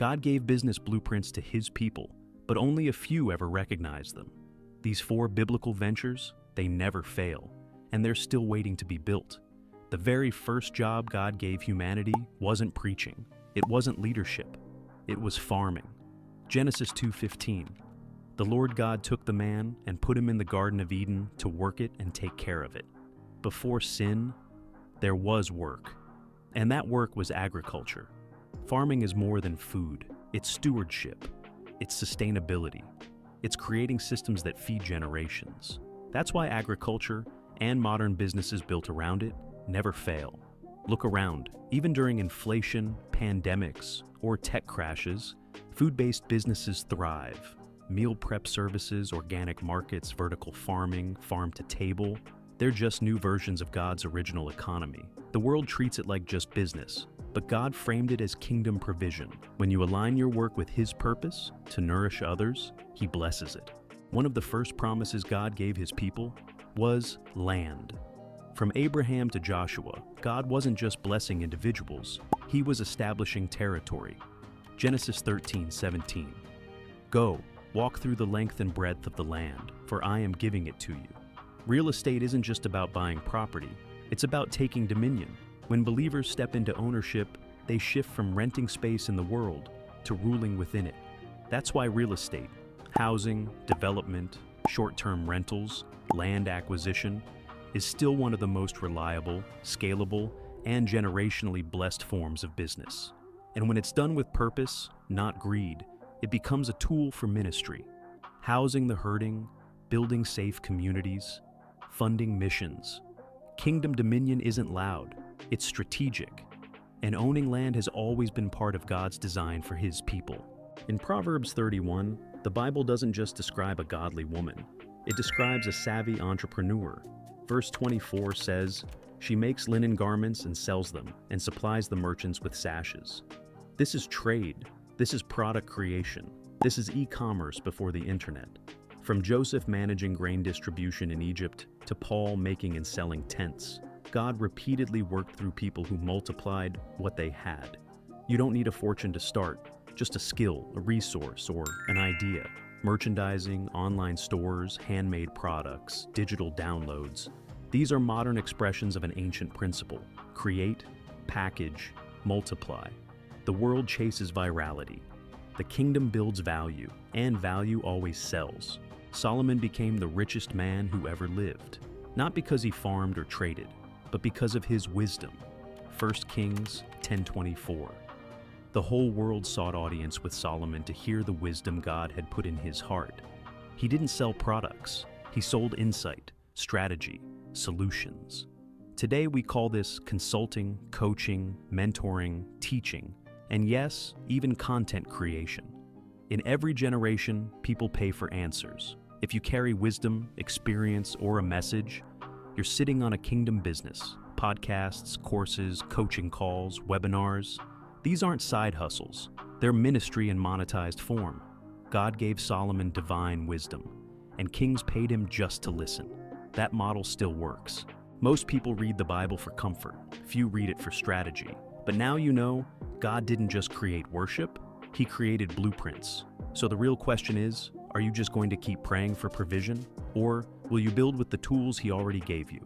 God gave business blueprints to his people, but only a few ever recognized them. These 4 biblical ventures, they never fail, and they're still waiting to be built. The very first job God gave humanity wasn't preaching. It wasn't leadership. It was farming. Genesis 2:15. The Lord God took the man and put him in the Garden of Eden to work it and take care of it. Before sin, there was work. And that work was agriculture. Farming is more than food. It's stewardship. It's sustainability. It's creating systems that feed generations. That's why agriculture and modern businesses built around it never fail. Look around. Even during inflation, pandemics, or tech crashes, food-based businesses thrive. Meal prep services, organic markets, vertical farming, farm to table, they're just new versions of God's original economy. The world treats it like just business, but God framed it as kingdom provision. When you align your work with His purpose to nourish others, He blesses it. One of the first promises God gave His people was land. From Abraham to Joshua, God wasn't just blessing individuals, He was establishing territory. Genesis 13:17. Go, walk through the length and breadth of the land, for I am giving it to you. Real estate isn't just about buying property, it's about taking dominion. When believers step into ownership, they shift from renting space in the world to ruling within it. That's why real estate, housing, development, short-term rentals, land acquisition, is still one of the most reliable, scalable, and generationally blessed forms of business. And when it's done with purpose, not greed, it becomes a tool for ministry, housing the hurting, building safe communities, funding missions. Kingdom dominion isn't loud, it's strategic, and owning land has always been part of God's design for His people. In Proverbs 31, the Bible doesn't just describe a godly woman, it describes a savvy entrepreneur. Verse 24 says, "She makes linen garments and sells them, and supplies the merchants with sashes." This is trade. This is product creation. This is e-commerce before the internet. From Joseph managing grain distribution in Egypt to Paul making and selling tents, God repeatedly worked through people who multiplied what they had. You don't need a fortune to start, just a skill, a resource, or an idea. Merchandising, online stores, handmade products, digital downloads. These are modern expressions of an ancient principle. Create, package, multiply. The world chases virality. The kingdom builds value, and value always sells. Solomon became the richest man who ever lived, not because he farmed or traded, but because of his wisdom. 1 Kings 10:24. The whole world sought audience with Solomon to hear the wisdom God had put in his heart. He didn't sell products, he sold insight, strategy, solutions. Today we call this consulting, coaching, mentoring, teaching, and yes, even content creation. In every generation, people pay for answers. If you carry wisdom, experience, or a message, you're sitting on a kingdom business. Podcasts, courses, coaching calls, webinars. These aren't side hustles. They're ministry in monetized form. God gave Solomon divine wisdom, and kings paid him just to listen. That model still works. Most people read the Bible for comfort. Few read it for strategy. But now you know, God didn't just create worship, He created blueprints. So the real question is, are you just going to keep praying for provision? Or will you build with the tools He already gave you?